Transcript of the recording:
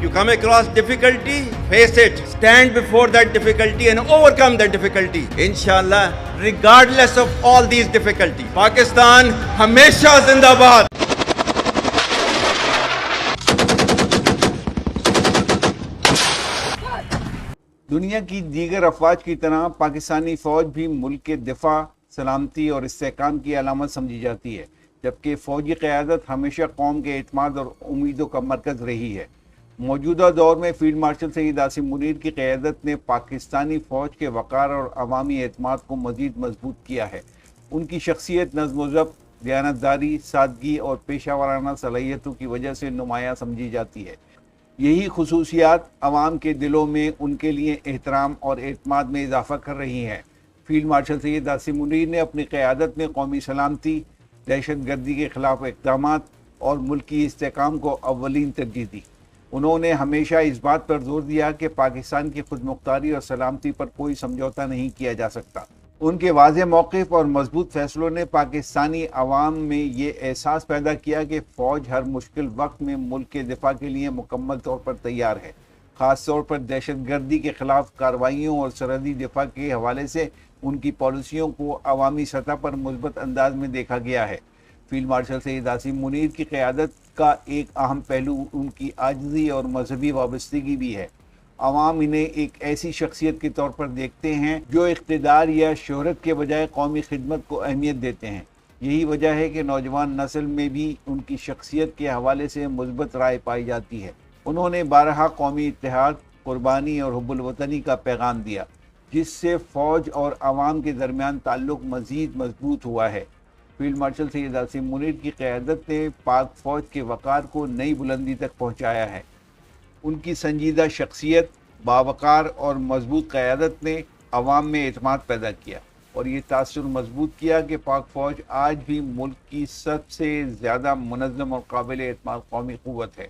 You come across difficulty, face it. Stand before that difficulty and overcome that difficulty. Inshallah, regardless of all these difficulties. Pakistan ہمیشہ زندہ باد. دنیا کی دیگر افواج کی طرح پاکستانی فوج بھی ملک کے دفاع، سلامتی اور استحکام کی علامت سمجھی جاتی ہے، جبکہ فوجی قیادت ہمیشہ قوم کے اعتماد اور امیدوں کا مرکز رہی ہے۔ موجودہ دور میں فیلڈ مارشل سید عاصم منیر کی قیادت نے پاکستانی فوج کے وقار اور عوامی اعتماد کو مزید مضبوط کیا ہے۔ ان کی شخصیت نظم و ضبط، دیانتداری، سادگی اور پیشہ ورانہ صلاحیتوں کی وجہ سے نمایاں سمجھی جاتی ہے۔ یہی خصوصیات عوام کے دلوں میں ان کے لیے احترام اور اعتماد میں اضافہ کر رہی ہیں۔ فیلڈ مارشل سید عاصم منیر نے اپنی قیادت میں قومی سلامتی، دہشت گردی کے خلاف اقدامات اور ملکی استحکام کو اولین ترجیح دی۔ انہوں نے ہمیشہ اس بات پر زور دیا کہ پاکستان کی خود مختاری اور سلامتی پر کوئی سمجھوتہ نہیں کیا جا سکتا۔ ان کے واضح موقف اور مضبوط فیصلوں نے پاکستانی عوام میں یہ احساس پیدا کیا کہ فوج ہر مشکل وقت میں ملک کے دفاع کے لیے مکمل طور پر تیار ہے۔ خاص طور پر دہشت گردی کے خلاف کارروائیوں اور سرحدی دفاع کے حوالے سے ان کی پالیسیوں کو عوامی سطح پر مثبت انداز میں دیکھا گیا ہے۔ فیلڈ مارشل سید عاصم منیر کی قیادت کا ایک اہم پہلو ان کی عاجزی اور مذہبی وابستگی بھی ہے۔ عوام انہیں ایک ایسی شخصیت کے طور پر دیکھتے ہیں جو اقتدار یا شہرت کے بجائے قومی خدمت کو اہمیت دیتے ہیں۔ یہی وجہ ہے کہ نوجوان نسل میں بھی ان کی شخصیت کے حوالے سے مثبت رائے پائی جاتی ہے۔ انہوں نے بارہا قومی اتحاد، قربانی اور حب الوطنی کا پیغام دیا، جس سے فوج اور عوام کے درمیان تعلق مزید مضبوط ہوا ہے۔ فیلڈ مارشل سید عاصم منیر کی قیادت نے پاک فوج کے وقار کو نئی بلندی تک پہنچایا ہے۔ ان کی سنجیدہ شخصیت، باوقار اور مضبوط قیادت نے عوام میں اعتماد پیدا کیا اور یہ تاثر مضبوط کیا کہ پاک فوج آج بھی ملک کی سب سے زیادہ منظم اور قابل اعتماد قومی قوت ہے۔